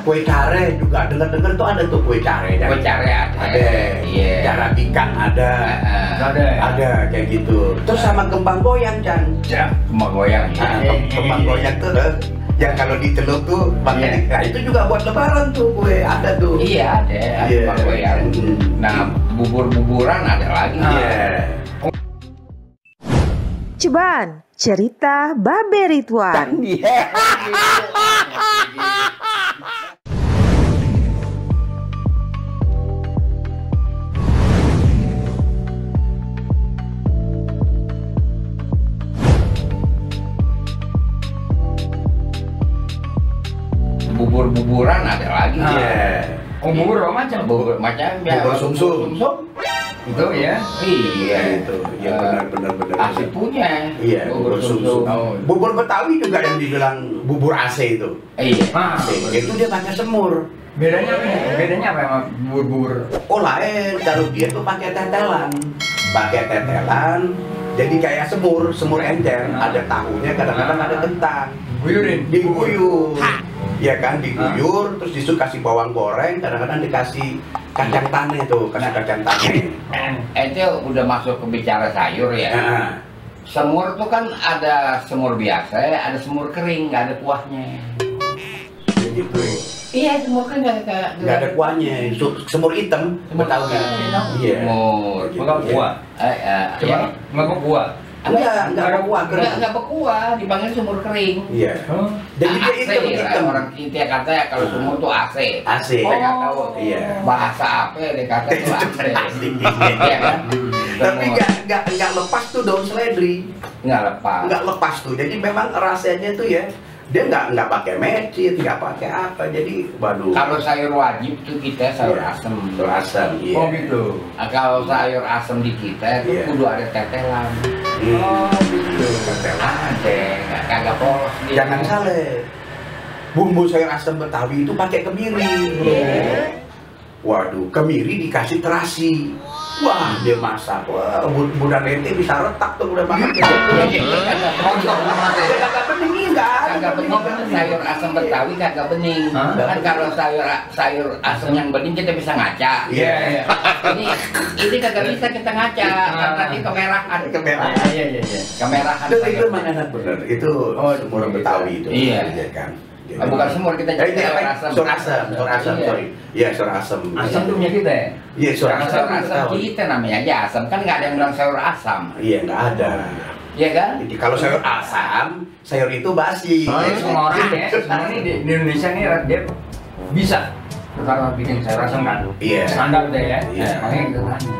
Kue care juga dengar-dengar tuh ada tuh kue care. Kue care ada. Iya. Cara ikan ada. Ada kayak gitu. Terus sama kembang goyang, Chan. Ya, kembang goyang. Kembang goyang tuh yang kalau diteluk tuh makanya nah, itu juga buat lebaran tuh kue ada tuh. Iya, ada kembang goyang. Nah, bubur-buburan ada lagi. Iya. Ceban, cerita Babe Ridwan. Bubur-buburan ada lagi. Iya. Oh, bubur macam ya. Bubur sumsum. Itu ya. Iya itu. Iya benar. Asli punya. Iya, bubur sumsum. Bubur Betawi juga yang dibilang bubur AC itu. Iya. AC. Itu dia pakai semur. Bedanya apa? Bedanya apa sama bubur? Oh lain, kalau dia tuh pakai tetelan. Jadi kayak semur encer. Ada tahunya, kadang-kadang ada kentang. Diguyur. Ya kan, diguyur, terus disuruh kasih bawang goreng, kadang-kadang dikasih kacang tanah tuh, kacang tanah. Itu udah masuk ke bicara sayur ya. Semur tuh kan ada semur biasa, ada semur kering, nggak ada kuahnya. Gitu. Iya, semur kering nggak ada kuahnya, semur hitam, Betawi. Iya. Semur. Bukan kuah. Coba, nggak kuah. Enggak ada kuah kering. Enggak berkuah, dipanggil sumur kering. Iya. Dan dia hitam. Orang kita kata kalau sumur tuh AC. AC. Saya nggak tahu. Iya. Bahasa apa dia kata itu AC. Iya kan? Tapi enggak lepas tuh daun seledri. Enggak lepas tuh. Jadi memang rasanya tuh ya dia nggak pakai mecit, nggak pakai apa, jadi waduh. Kalau sayur wajib tuh kita sayur asem. Sayur asem, iya. Oh gitu. Nah, kalau sayur asem di kita itu kudu ada tetelan. Oh gitu. Tetelan ada, kagak polos. Jangan salah. Bumbu sayur asem Betawi itu pakai kemiri. Waduh, kemiri dikasih terasi. Wah, dia masak. Wah, budak lente bisa retak tuh udah makan. Kagak bening Kagak bening kan sayur asam Betawi kagak bening. Kan kalau sayur asam yang bening kita bisa ngaca. Iya. Ini kagak bisa kita ngaca karena dia kemerahan. Iya. Kemerahan. Itu memang enak bener. Itu semur Betawi itu. Iya kan. Bukan semur kita jadi sayur asam. Sayur asam, sorry. Iya, sayur asam. Asam tuh punya kita ya? Iya, sayur asam. Sayur asam kita namanya aja asam, kan nggak ada yang bilang sayur asam. Iya, nggak ada. Iya kan? Jadi kalau sayur asam, sayur itu basi. Soalnya semua orang ya, semua ini di Indonesia nih dia bisa kalau bikin sayur asam kan? Iya. Standar deh ya. Iya. Makanya kita tanya.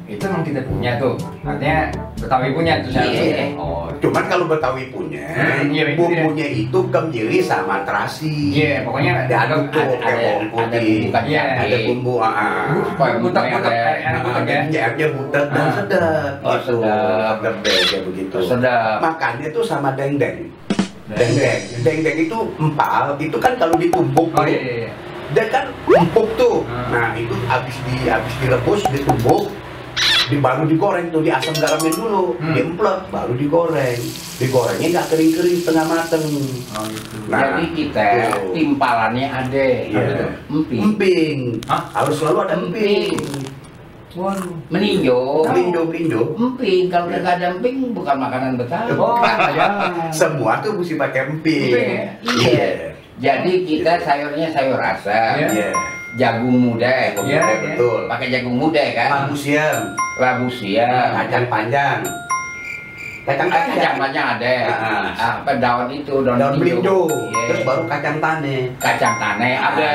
Itu emang kita punya tuh, artinya Betawi punya tuh sayur asam. Iya. Oh, Cuman kalau Betawi punya, iya, bumbunya itu kemiri sama terasi. iya, pokoknya Diaduk tuh kayak bawang putih. Iya, Ada bumbu. butek-butek enak butek ya. Jaraknya butek dan sedap. Oh, gitu. sedap. Sedap deh, kayak begitu. Sedap. Makannya tuh sama dendeng. Dendeng itu empal, itu kan kalau ditumbuk Oh tuh, iya. dia kan empuk tuh. Nah itu habis direbus, ditumbuk, baru digoreng tuh, diasam garamin dulu, diemplek, baru digoreng. Digorengnya nggak kering-kering, setengah mateng. Oh gitu. Nah, Jadi kita timpalannya ada. Iya. Emping. Harus selalu ada emping. Waduh. Meninjau. Melinjo. Emping, kalau nggak ada emping bukan makanan Betawi. Oh, ya. Semua tuh mesti pakai emping. Emping ya? Iya. Jadi kita sayurnya sayur asam. Iya. Jagung muda, Iya, betul. pakai jagung muda kan? Labu siam, Labu siam, kacang panjang. Kacang panjang ada, apa daun itu, daun melinjo, Iya. terus baru kacang tane. Kacang tanah ada,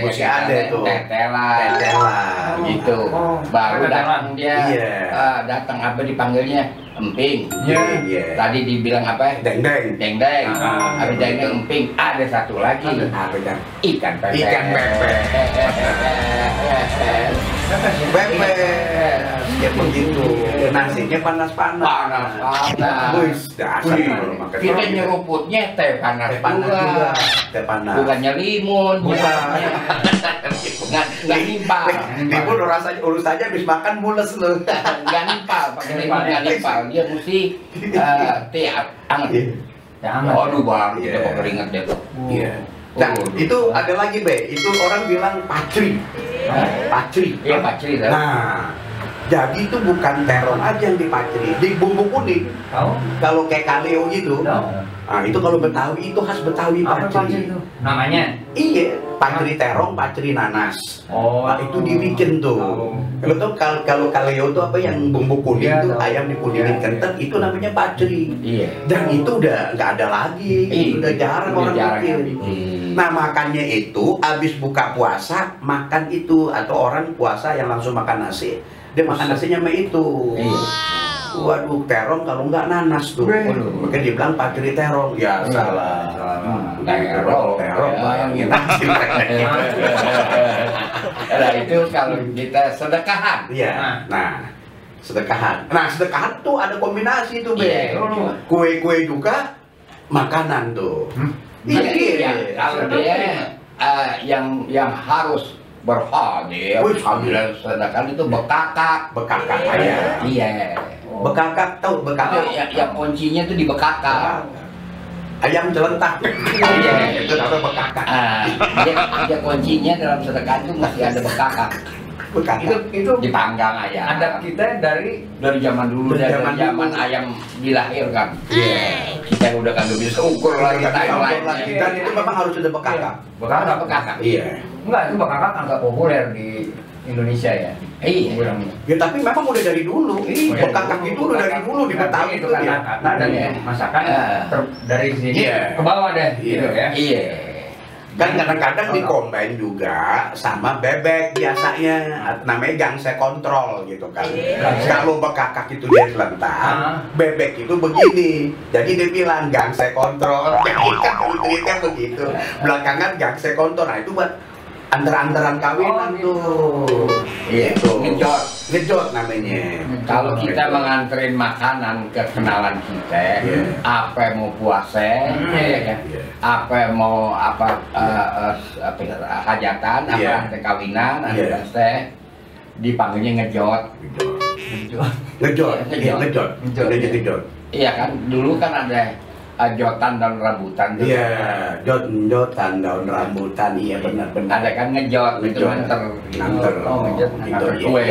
mesti ada tuh. Tetelan, gitu. Oh, Baru tetelan. datang dia, Iya. datang apa dipanggilnya emping. Iya. Tadi dibilang apa? Dendeng. Dendeng. Habis dendeng emping ada satu lagi. Apa kan? Ikan pepes. Ikan pepes. Pepes. Ya begitu. Nasinya panas-panas. Panas. Wih, dasar kalau makan. Kita nyeruputnya teh panas juga. Teh panas. Bukannya limun. Bukan. Nggak nimpal. Limun urus aja habis makan mules lu. Nggak nimpal. Pakai limun nggak nimpal. Dia mesti teh hangat. Ya hangat. Aduh bang, kita Iya. kok keringet deh. Iya. Nah, itu ada lagi Be, itu orang bilang pacri. Pacri. Iya, pacri. Nah, jadi itu bukan terong aja yang dipacri, di bumbu kuning. Kalau kayak kaleo gitu. Nah, itu kalau Betawi itu khas Betawi pacri. Itu? Namanya? Iya, pacri terong, pacri nanas. Nah, itu dibikin tuh. Lo tau kalau kaleo itu apa yang bumbu kuning Iya, tuh, tahu. ayam dikuningin kental, itu namanya pacri. Iya. Dan itu udah nggak ada lagi, udah jarang orang bikin. Nah, makannya itu abis buka puasa makan itu, atau orang puasa yang langsung makan nasi, dia makan nasinya sama itu. Iya. Waduh, terong kalau nggak nanas tuh. Makanya dibilang pacri terong. Ya salah. Terong, bayangin nasi. Nah, itu kalau kita sedekahan. Iya. Nah, sedekahan. Nah, sedekahan tuh ada kombinasi tuh, Be. Iya. Kue-kue juga makanan tuh. Iya. Kalau dia yang harus berhadir sambil sedekah itu bekakak. Bekakak ayam. Iya. Bekakak, tahu bekakak? Yang kuncinya tuh di bekakak. Ayam celentak. Iya. Itu namanya bekakak. Dia kuncinya dalam sedekah itu masih ada bekakak. Bekakak. Itu Dipanggang ayam. adat kita dari Zaman dulu, Dari dari zaman zaman dulu. ayam dilahirkan. Iya. Kita udah kagak bisa ukur lagi timeline. Dan itu memang harus ada bekakak. Bekakak, bekakak. Iya. enggak, itu bakakak agak populer di Indonesia ya. Iya. Bilangnya. Ya tapi memang udah dari dulu. Iya. Bekakak itu udah dari dulu di Betawi itu itu karena ya. kata dan Iya. masakan dari sini Iya. ke bawah deh gitu ya. Iya. Kan kadang-kadang dikombain juga sama bebek biasanya, namanya gangse kontrol gitu kan. Kalau bekakak itu dia selentak, bebek itu begini. Jadi dia bilang gangse kontrol. Jadi kan kulitnya begitu. Belakangan gangse kontrol. Nah itu buat antar-antaran kawinan tuh. Iya. Gitu. Ngejot. Namanya. Kalau kita menganterin makanan ke kenalan kita, Iya. apa mau puasa, ya kan? Iya. Apa mau hajatan, Iya. ada kawinan, ada Iya. teh, dipanggilnya ngejot. Ngejot. Iya, ngejot. Ngejot. Udah jadi jot. Iya kan, dulu kan ada jotan dan rambutan. tuh. Iya, jotan daun rambutan. Iya benar-benar. Ada kan ngejot, itu Ngejot. nganter. Nganter. Oh, ngejot, Gitu, nganter iya. kue.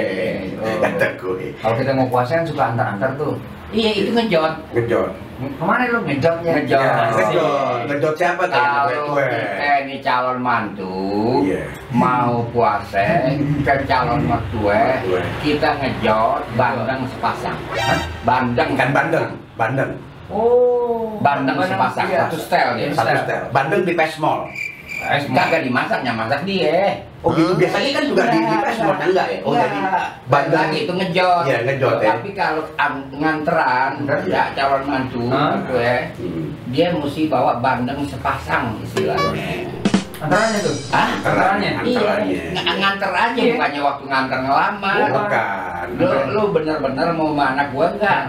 Nganter kue. Kalau kita mau puasa kan suka antar-antar tuh. Iya, itu ngejot. Ngejot. Kemana lu ngejotnya? Ngejot. Ya, ngejot. Ngejot siapa tuh? Kalau Kue. kita ini calon mantu, Iya. mau puasa ke calon mertua, Mertua. kita ngejot bandeng sepasang. Bandeng Kan bandeng, bandeng. Oh, bandeng sepasang, iya. satu setel dia. Satu setel. Bandeng di Pesmol. Kagak dimasaknya, masak dia. Oh gitu, biasanya kan juga di Pesmol kan enggak ya? Oh jadi bandeng lagi itu ngejot. Iya, ngejot ya. Tapi kalau nganteran, ya calon mantu, gue, dia mesti bawa bandeng sepasang istilahnya. Antarannya tuh. Hah? Antarannya. Iya, nganter aja, Iya. bukannya waktu nganter ngelamar. Bukan. Lu bener-bener mau sama anak gua enggak?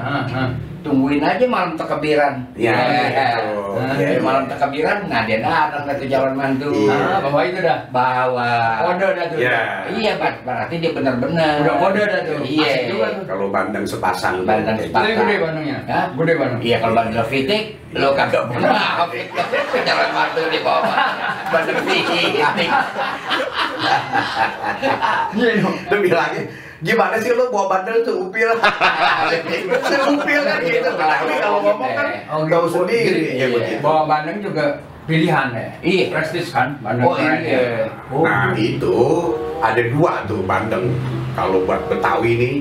Tungguin aja malam tekebiran. Iya, gitu. Iya, Malam iya. tekebiran, nah dia datang ke calon mantu. Iya. Bawa itu dah. Bawa. Kode dah tuh. Iya. Iya, berarti dia bener-bener. Udah kode dah tuh. Iya. Asik juga tuh. Kalau bandeng sepasang. Bandeng tuh. sepasang. Tapi gede Bandungnya. Hah? Gede Bandung. Iya, kalau bandeng fitik, lo kagak pernah. Calon mantu di bawah. Bandeng fitik. Lu bilangnya, gimana sih lu bawa bandel seupil? Seupil kan gitu. Tapi kalau ngomong kan tahu sendiri. Ya Iya. begitu. Bawa Bandung juga pilihan ya. Iya. Prestis kan Bandung. Oh iya. Nah itu ada dua tuh bandeng. Kalau buat Betawi nih,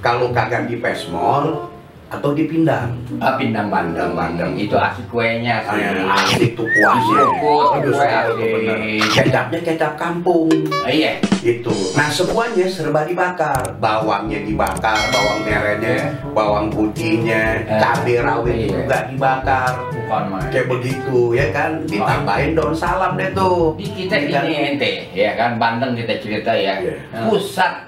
kalau kagak di Pesmol atau di Pindang. Pindang bandeng. Bandeng. Itu asik kuenya sih. Asik tuh kuahnya. Seruput, Aduh, kue sekali tuh asik. bener. Kecapnya kecap kampung. Iya. Itu. Nah semuanya serba dibakar. Bawangnya dibakar, bawang merahnya, bawang putihnya, cabai rawit Iya. juga dibakar. Bukan mah. Kayak begitu ya kan, ditambahin daun salam deh tuh. Di kita Ya kan? ini ente, ya kan Bandeng kita cerita ya. Iya. Pusat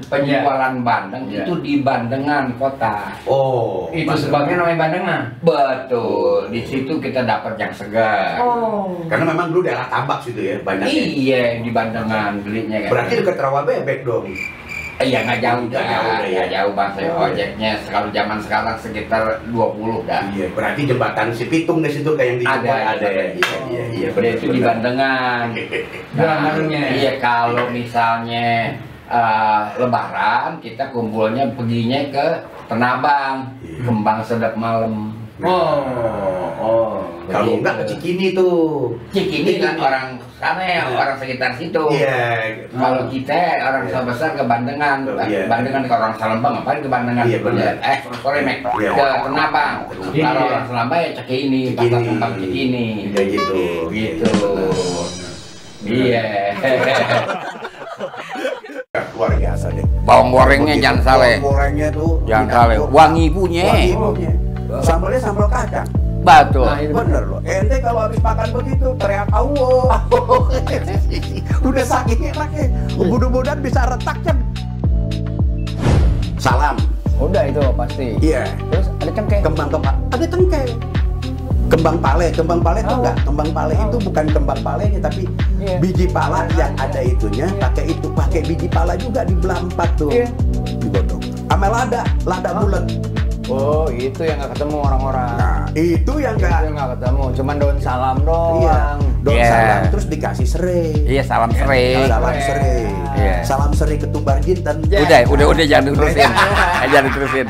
penjualan bandeng Iya. itu di Bandengan kota. Oh, Itu bandeng. sebabnya namanya Bandengan. Betul. Di situ kita dapat yang segar. Oh. Karena memang dulu daerah tambak situ ya banyak. Iya, di Bandengan belinya kan. Berarti dekat rawa bebek dong. Iya nggak jauh Nggak jauh dah, ya. nggak jauh bang. Saya Oh, iya. ojeknya kalau zaman sekarang sekitar 20 dah. Iya, berarti jembatan si Pitung di situ kayak yang di Ada, Dubai ada. ya. Iya, iya, Udah itu di Bandengan. Bandengannya. Iya kalau misalnya Lebaran kita kumpulnya perginya ke Tenabang, Iya. Kembang Sedap Malam. Oh. Kalau enggak ke Cikini tuh. Cikini kan orang sana ya, orang sekitar situ. Iya. Kalau kita orang Iya. besar ke Bandengan, Iya. Bandengan ke orang Salembang, ngapain ke Bandengan? Iya, benar. Sorry Mek, Iya. ke Tenabang. Iya. Kalau orang Salembang ya Cikini, pasar Kembang Cikini. Kayak gitu. Gitu. Iya. Luar biasa deh. Bawang gorengnya jangan salah. Bawang gorengnya tuh Jangan tidak salah. cukup. Wangi punya. Wangi punya. Sambalnya sambal kacang. Betul. Nah, itu Bener loh. Ente kalau habis makan begitu teriak Allah. Udah sakit enaknya. Mudah-mudahan bisa retaknya. Salam. Udah itu pasti. Iya. Terus ada cengkeh. Kembang ada cengkeh. Kembang pale itu enggak. Kembang pale itu bukan kembang palenya tapi Iya. biji pala yang ada itunya pakai biji pala juga dibelah 4 tuh. Iya. Digodok. Sama lada bulat. Oh, itu yang nggak ketemu orang-orang. Nah, itu yang Itu enggak. yang nggak ketemu, cuman daun salam doang. Iya. Daun Iya. salam terus dikasih serai. Iya salam serai. Salam serai. Iya. Salam serai ketumbar jinten. Udah jangan diterusin. Jangan diterusin.